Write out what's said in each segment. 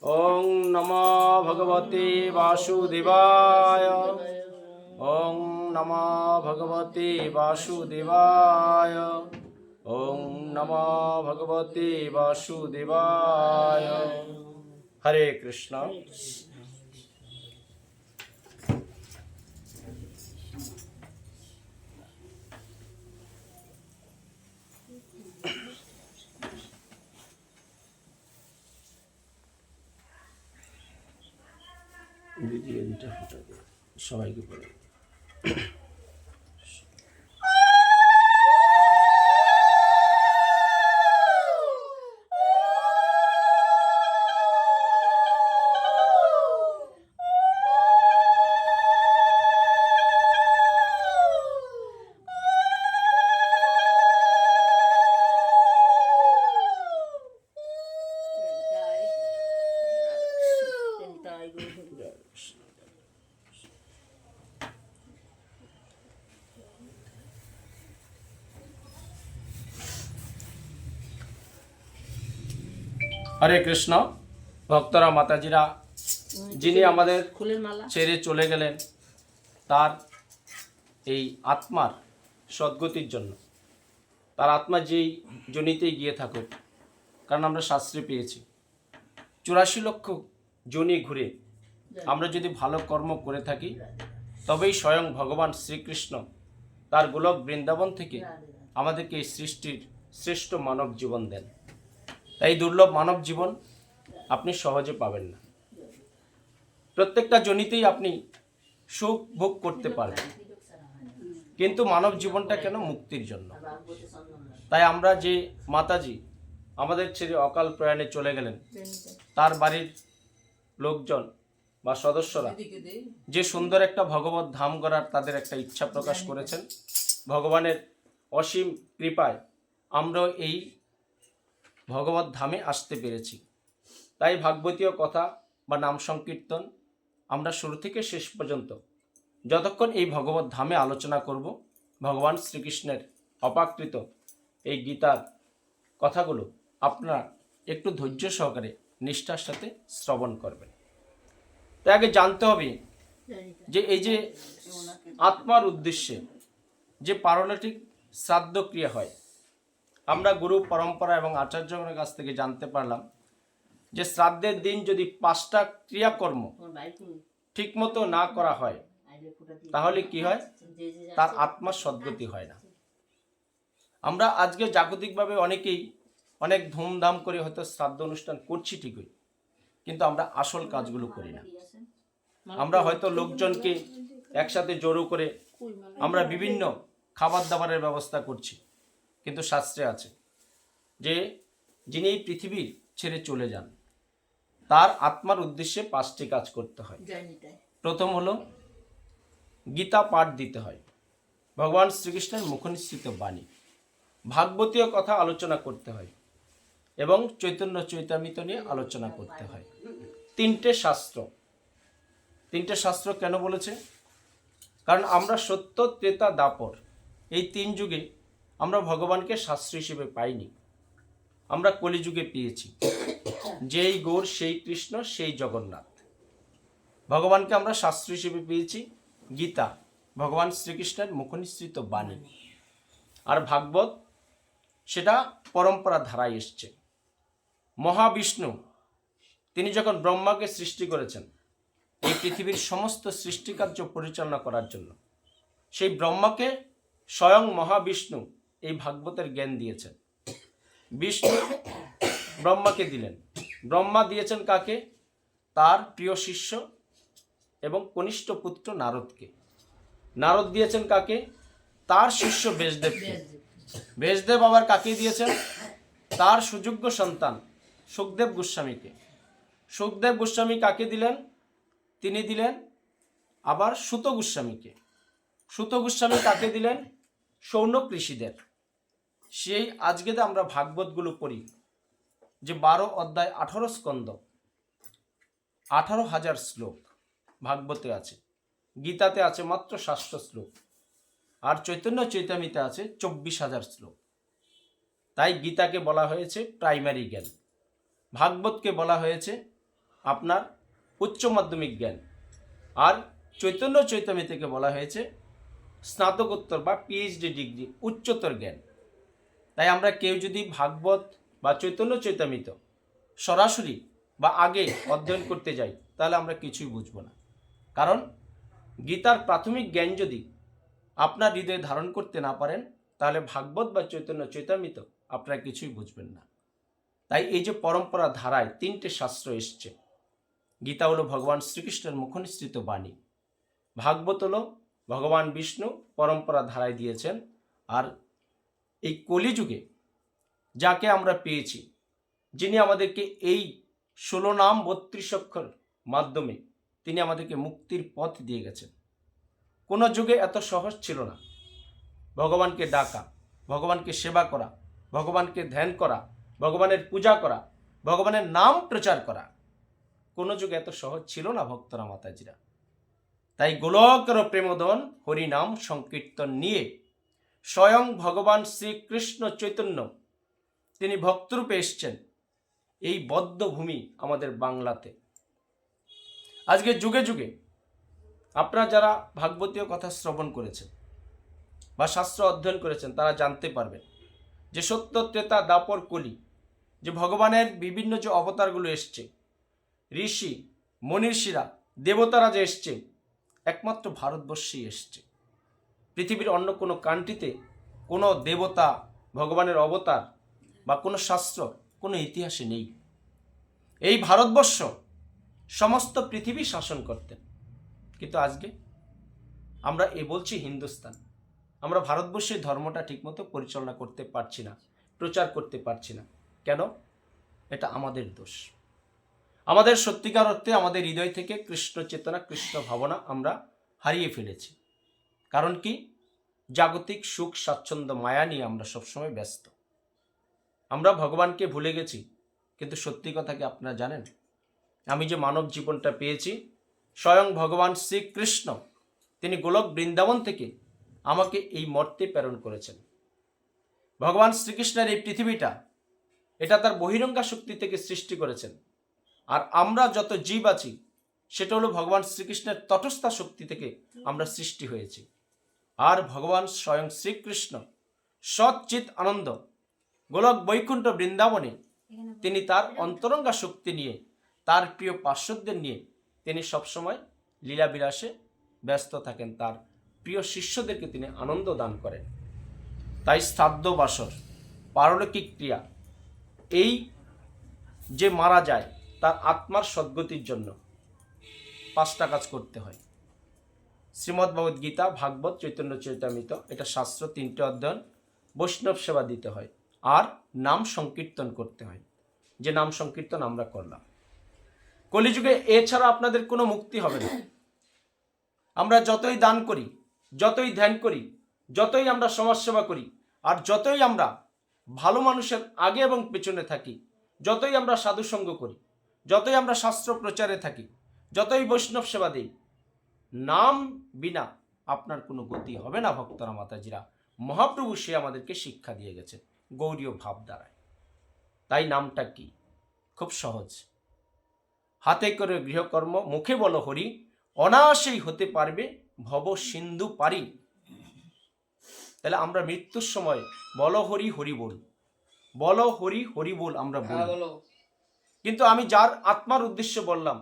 ওং নমো ভগবতে বাসুদেবায়। ওং নমো ভগবতে বাসুদেবায়। ওং নমো ভগবতে বাসুদেবায়। হরে কৃষ্ণ। সবাইকে বলে হরে কৃষ্ণ। ভক্তরা, মাতাজিরা, যিনি আমাদের ছেড়ে চলে গেলেন তার এই আত্মার সদ্গতির জন্য, তার আত্মা যেই যোনিতেই গিয়ে থাকুক, কারণ আমরা শাস্ত্রে পেয়েছি 84 লক্ষ যোনি ঘুরে আমরা যদি ভালো কর্ম করে থাকি তবেই স্বয়ং ভগবান শ্রীকৃষ্ণ তার গোলক বৃন্দাবন থেকে আমাদেরকে এই সৃষ্টির শ্রেষ্ঠ মানব জীবন দেন। তাই দুর্লভ মানব জীবন আপনি সহজে পাবেন না। প্রত্যেকটা জনিতেই আপনি সুখ ভোগ করতে পারবেন, কিন্তু মানব জীবনটা কেন? মুক্তির জন্য। তাই আমরা যে মাতাজি আমাদের ছেড়ে অকাল প্রয়াণে চলে গেলেন, তার বাড়ির লোকজন বা সদস্যরা যে সুন্দর একটা ভগবত ধাম গড়ার তাদের একটা ইচ্ছা প্রকাশ করেছেন, ভগবানের অসীম কৃপায় আমরা এই ভগবত ধামে আসতে পেরেছি। তাই ভাগবতীয় কথা বা নাম সংকীর্তন আমরা শুরু থেকে শেষ পর্যন্ত যতক্ষণ এই ভগবত ধামে আলোচনা করব, ভগবান শ্রীকৃষ্ণের অপাকৃত এই গীতার কথাগুলো আপনারা একটু ধৈর্য সহকারে নিষ্ঠার সাথে শ্রবণ করবেন। তাই আগে জানতে হবে যে এই যে আত্মার উদ্দেশ্যে যে পারলৌকিক শ্রাদ্ধ ক্রিয়া হয়, আমরা গুরু পরম্পরা এবং আচার্যগণের কাছ থেকে জানতে পারলাম যে শ্রাদ্ধের দিন যদি 5টা ক্রিয়াকর্ম ঠিকমতো না করা হয় তাহলে কি হয়? তার আত্মার সদ্গতি হয় না। আমরা আজকে জাগতিকভাবে অনেকেই অনেক ধুমধাম করে হয়তো শ্রাদ্ধ অনুষ্ঠান করছি ঠিকই, কিন্তু আমরা আসল কাজগুলো করি না। আমরা হয়তো লোকজনকে একসাথে জড়ো করে আমরা বিভিন্ন খাবার দাবারের ব্যবস্থা করছি, কিন্তু শাস্ত্রে আছে যে যিনি এই পৃথিবীর ছেড়ে চলে যান তার আত্মার উদ্দেশ্যে 5টি কাজ করতে হয়। প্রথম হলো গীতা পাঠ দিতে হয়, ভগবান শ্রীকৃষ্ণের মুখনিসৃত বাণী, ভাগবতীয় কথা আলোচনা করতে হয় এবং চৈতন্য চৈতামৃত নিয়ে আলোচনা করতে হয়। 3টে শাস্ত্র কেন বলেছে? কারণ আমরা সত্য, ত্রেতা, দাপর এই 3 যুগে আমরা ভগবানকে শাস্ত্র হিসেবে পাইনি, আমরা কলিযুগে পেয়েছি। যেই গৌর, সেই কৃষ্ণ, সেই জগন্নাথ। ভগবানকে আমরা শাস্ত্র হিসেবে পেয়েছি গীতা, ভগবান শ্রীকৃষ্ণের মুখনিসৃত বাণী। আর ভাগবত সেটা পরম্পরা ধারায় এসছে। মহাবিষ্ণু তিনি যখন ব্রহ্মাকে সৃষ্টি করেছেন এই পৃথিবীর সমস্ত সৃষ্টিকার্য পরিচালনা করার জন্য, সেই ব্রহ্মাকে স্বয়ং মহাবিষ্ণু এই ভাগবতের জ্ঞান দিয়েছেন। বিষ্ণু ব্রহ্মাকে দিলেন, ব্রহ্মা দিয়েছেন কাকে? তার প্রিয় শিষ্য এবং কনিষ্ঠ পুত্র নারদকে। নারদ দিয়েছেন কাকে? তার শিষ্য ব্যাসদেবকে। ব্যাসদেব আবার কাকে দিয়েছেন? তার সুযোগ্য সন্তান সুখদেব গোস্বামীকে। সুখদেব গোস্বামী কাকে দিলেন? তিনি দিলেন আবার সুত গোস্বামীকে। সুত গোস্বামী কাকে দিলেন? শৌনক ঋষিদের। সেই আজকে আমরা ভাগবতগুলো পড়ি যে 12 অধ্যায় 18 স্কন্ধ 18,000 শ্লোক ভাগবতে আছে, গীতাতে আছে মাত্র 700 শ্লোক, আর চৈতন্য চৈতামৃতে আছে 24,000 শ্লোক। তাই গীতাকে বলা হয়েছে প্রাইমারি জ্ঞান, ভাগবতকে বলা হয়েছে আপনার উচ্চ মাধ্যমিক জ্ঞান, আর চৈতন্য চৈতামিতকে বলা হয়েছে স্নাতকোত্তর বা পিএইচডি ডিগ্রি, উচ্চতর জ্ঞান। তাই আমরা কেউ যদি ভাগবত বা চৈতন্য চৈতামিত সরাসরি বা আগে অধ্যয়ন করতে যাই, তাহলে আমরা কিছুই বুঝব না। কারণ গীতার প্রাথমিক জ্ঞান যদি আপনার হৃদয়ে ধারণ করতে না পারেন, তাহলে ভাগবত বা চৈতন্য চৈতামিত আপনারা কিছুই বুঝবেন না। তাই এই যে পরম্পরা ধারায় 3টে শাস্ত্র এসছে, গীতা হলো ভগবান শ্রীকৃষ্ণের মুখনিসৃত বাণী, ভাগবত হলো ভগবান বিষ্ণু পরম্পরা ধারায় দিয়েছেন, আর এই কলিযুগে যাকে আমরা পেয়েছি, যিনি আমাদেরকে এই 16 নাম 32 অক্ষর মাধ্যমে তিনি আমাদেরকে মুক্তির পথ দিয়ে গেছেন। কোনো যুগে এত সহজ ছিল না ভগবানকে ডাকা, ভগবানকে সেবা করা, ভগবানকে ধ্যান করা, ভগবানের পূজা করা, ভগবানের নাম প্রচার করা। কোনো যুগে এত সহজ ছিল না ভক্তরা মাতাজিরা। তাই গোলকের প্রেমোদন হরিনাম সংকীর্তন নিয়ে স্বয়ং ভগবান শ্রীকৃষ্ণ চৈতন্য তিনি ভক্তরূপে এসছেন এই বদ্ধভূমি আমাদের বাংলাতে। আজকে যুগে যুগে আপনারা যারা ভাগবতীয় কথা শ্রবণ করেছেন বা শাস্ত্র অধ্যয়ন করেছেন, তারা জানতে পারবেন যে সত্য ত্রেতা দাপর কলি, যে ভগবানের বিভিন্ন যে অবতারগুলো এসছে, ঋষি মনীষীরা দেবতারা যে এসছে, একমাত্র ভারতবর্ষেই এসছে। পৃথিবীর অন্য কোনো কান্ট্রিতে কোনো দেবতা, ভগবানের অবতার বা কোনো শাস্ত্র, কোনো ইতিহাসে নেই। এই ভারতবর্ষ সমস্ত পৃথিবী শাসন করতেন, কিন্তু আজকে আমরা বলছি হিন্দুস্তান, আমরা ভারতবর্ষের ধর্মটা ঠিকমতো পরিচালনা করতে পারছি না, প্রচার করতে পারছি না। কেন? এটা আমাদের দোষ। আমাদের সত্যিকার অর্থে আমাদের হৃদয় থেকে কৃষ্ণ চেতনা, কৃষ্ণ ভাবনা আমরা হারিয়ে ফেলেছি। কারণ কি? জাগতিক সুখ স্বাচ্ছন্দ্য মায়া নিয়ে আমরা সবসময় ব্যস্ত। আমরা ভগবানকে ভুলে গেছি। কিন্তু সত্যি কথা কি আপনারা জানেন, আমি যে মানব জীবনটা পেয়েছি, স্বয়ং ভগবান শ্রীকৃষ্ণ তিনি গোলক বৃন্দাবন থেকে আমাকে এই মর্তে প্রেরণ করেছেন। ভগবান শ্রীকৃষ্ণের এই পৃথিবীটা, এটা তার বহিরঙ্গা শক্তি থেকে সৃষ্টি করেছেন। আর আমরা যত জীব আছি, সেটা হলো ভগবান শ্রীকৃষ্ণের তটস্থা শক্তি থেকে আমরা সৃষ্টি হয়েছি। আর ভগবান স্বয়ং শ্রীকৃষ্ণ সচ্চিত আনন্দ গোলক বৈকুণ্ঠ বৃন্দাবনে তিনি তার অন্তরঙ্গা শক্তি নিয়ে, তার প্রিয় পার্শ্বদের নিয়ে তিনি সবসময় লীলাবিলাসে ব্যস্ত থাকেন, তার প্রিয় শিষ্যদেরকে তিনি আনন্দ দান করেন। তাই শ্রাদ্ধ বাসর, পারলৌকিক ক্রিয়া, এই যে মারা যায় তার আত্মার সদ্গতির জন্য 5টা কাজ করতে হয়। শ্রীমদ্ ভগবদ গীতা, ভাগবত, চৈতন্য চৈতামিত, এটা শাস্ত্র 3টে অধ্যয়ন, বৈষ্ণব সেবা দিতে হয়, আর নাম সংকীর্তন করতে হয়, যে নাম সংকীর্তন আমরা করলাম। কলিযুগে এছাড়া আপনাদের কোনো মুক্তি হবে না। আমরা যতই দান করি, যতই ধ্যান করি, যতই আমরা সমাজসেবা করি, আর যতই আমরা ভালো মানুষের আগে এবং পেছনে থাকি, যতই আমরা সাধুসঙ্গ করি, যতই আমরা শাস্ত্র প্রচারে থাকি, যতই বৈষ্ণব সেবা দিই, নাম বিনা আপনার কোনো গতি হবে না ভক্তরা মাতাজিরা। মহাপ্রভু সে আমাদেরকে শিক্ষা দিয়ে গেছে গৌরীয় ভাব দ্বারায়। তাই নামটা কি? খুব সহজ। হাতে করে গৃহকর্ম, মুখে বলো হরি, অনায়াসেই হতে পারবে ভব সিন্ধু পারি। তাহলে আমরা মৃত্যুর সময় বলো হরি হরি বল, বলো হরি হরি বল আমরা বলো। কিন্তু আমি যার আত্মার উদ্দেশ্যে বললাম,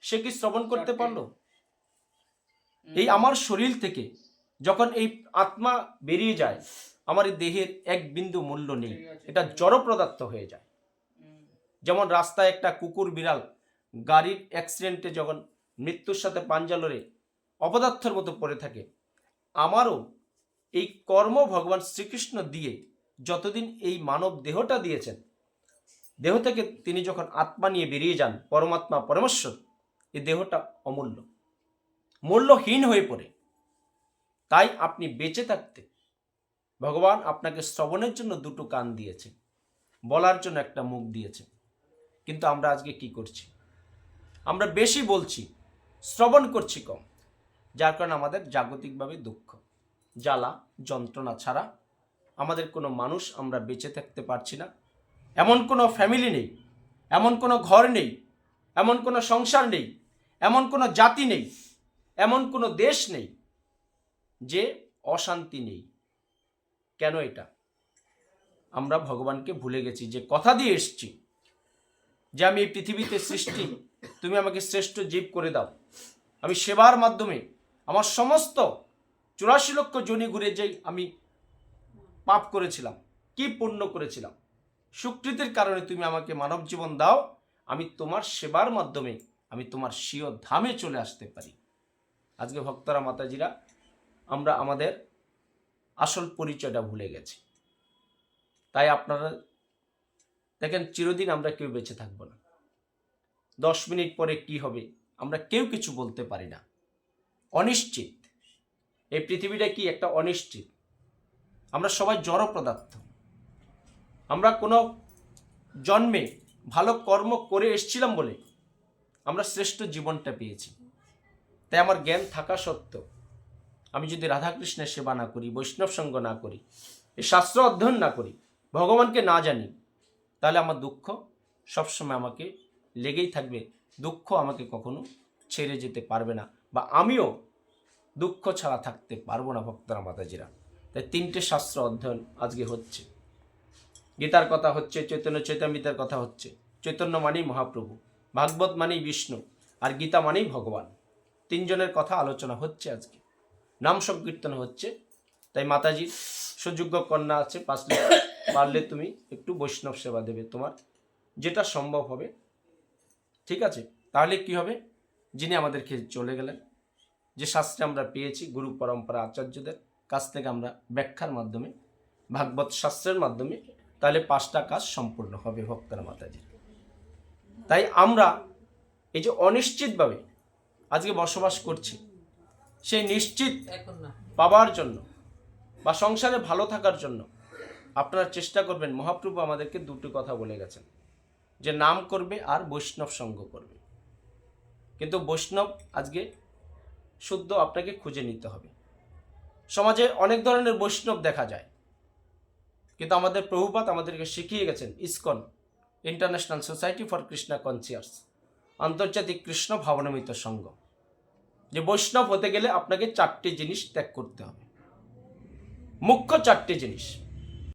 সে কি শ্রবণ করতে পারলো? এই আমার শরীর থেকে যখন এই আত্মা বেরিয়ে যায়, আমার এই দেহের এক বিন্দু মূল্য নেই, এটা জড় পদার্থ হয়ে যায়। যেমন রাস্তায় একটা কুকুর বিড়াল গাড়ির অ্যাক্সিডেন্টে যখন মৃত্যুর সাথে পাঞ্জা লড়ে অপদার্থের মতো পড়ে থাকে, আমারও এই কর্ম ভগবান শ্রীকৃষ্ণ দিয়ে যতদিন এই মানব দেহটা দিয়েছেন, দেহ থেকে তিনি যখন আত্মা নিয়ে বেরিয়ে যান পরমাত্মা পরমেশ্বর, এই দেহটা অমূল্য, মূল্যহীন হয়ে পড়ে। তাই আপনি বেঁচে থাকতে ভগবান আপনাকে শ্রবণের জন্য 2টো কান দিয়েছে, বলার জন্য একটা মুখ দিয়েছে। কিন্তু আমরা আজকে কি করছি? আমরা বেশি বলছি, শ্রবণ করছি কম, যার কারণে আমাদের জাগতিকভাবে দুঃখ, জ্বালা, যন্ত্রণা ছাড়া আমাদের কোনো মানুষ আমরা বেঁচে থাকতে পারছি না। এমন কোনো ফ্যামিলি নেই, এমন কোনো ঘর নেই এমন কোনো সংসার নেই, এমন কোনো জাতি নেই, এমন কোনো দেশ নেই যে অশান্তি নেই। কেন এটা? আমরা ভগবানকে ভুলে গেছি, যে কথা দিয়ে এসছি যে আমি এই পৃথিবীতে সৃষ্টি, তুমি আমাকে শ্রেষ্ঠ জীব করে দাও। আমি সেবার মাধ্যমে আমার সমস্ত 84 লক্ষ যোনি ঘুরে যে আমি পাপ করেছিলাম, কি পুণ্য করেছিলাম, সুকৃতির কারণে তুমি আমাকে মানব জীবন দাও, আমি তোমার সেবার মাধ্যমে আমি তোমার স্বীয় ধামে চলে আসতে পারি। আজকে ভক্তরা মাতাজিরা আমরা আমাদের আসল পরিচয়টা ভুলে গেছি। তাই আপনারা দেখেন, চিরদিন আমরা কেউ বেঁচে থাকবো না। 10 মিনিট পরে কি হবে আমরা কেউ কিছু বলতে পারি না, অনিশ্চিত। এই পৃথিবীটা কি একটা অনিশ্চিত। আমরা সবাই জড় পদার্থ। আমরা কোনো জন্মে ভালো কর্ম করে এসেছিলাম বলে আমরা শ্রেষ্ঠ জীবনটা পেয়েছি। তাই আমার জ্ঞান থাকা সত্ত্বেও আমি যদি রাধাকৃষ্ণের সেবা না করি, বৈষ্ণব সঙ্গ না করি, এই শাস্ত্র অধ্যয়ন না করি, ভগবানকে না জানি, তাহলে আমার দুঃখ সবসময় আমাকে লেগেই থাকবে। দুঃখ আমাকে কখনো ছেড়ে যেতে পারবে না, বা আমিও দুঃখ ছাড়া থাকতে পারবো না ভক্তরা মাতাজিরা। তাই 3টে শাস্ত্র অধ্যয়ন আজকে হচ্ছে। গীতার কথা হচ্ছে, চৈতন্য চৈতামৃতের কথা হচ্ছে। চৈতন্য মানেই মহাপ্রভু, ভাগবত মানেই বিষ্ণু, আর গীতা মানেই ভগবান। 3 জনের কথা আলোচনা হচ্ছে আজকে, নাম সংকীর্তন হচ্ছে। তাই মাতাজির সুযোগ্য কন্যা আছে, পারলে তুমি একটু বৈষ্ণব সেবা দেবে, তোমার যেটা সম্ভব হবে, ঠিক আছে? তাহলে কি হবে, যিনি আমাদেরকে চলে গেলেন, যে শাস্ত্রে আমরা পেয়েছি গুরু পরম্পরা আচার্যদের কাছ থেকে আমরা ব্যাখ্যার মাধ্যমে, ভাগবত শাস্ত্রের মাধ্যমে, তাহলে 5টা কাজ সম্পূর্ণ হবে ভক্তরা মাতাজির। তাই আমরা এই যে অনিশ্চিতভাবে আজকে বসবাস করছি, সেই নিশ্চিত পাওয়ার জন্য বা সংসারে ভালো থাকার জন্য আপনারা চেষ্টা করবেন। মহাপ্রভু আমাদেরকে 2টি কথা বলে গেছেন, যে নাম করবে আর বৈষ্ণব সঙ্গ করবে। কিন্তু বৈষ্ণব আজকে শুদ্ধ আপনাকে খুঁজে নিতে হবে। সমাজে অনেক ধরনের বৈষ্ণব দেখা যায়, কিন্তু আমাদের প্রভুপাদ আমাদেরকে শিখিয়ে গেছেন, ISKCON international society for Krishna conscious, আন্তর্জাতিক কৃষ্ণ ভাবনামৃত সংঘ, যে বৈষ্ণব হতে গেলে আপনাকে 4টে জিনিস ত্যাগ করতে হবে। মুখ্য 4টে জিনিস।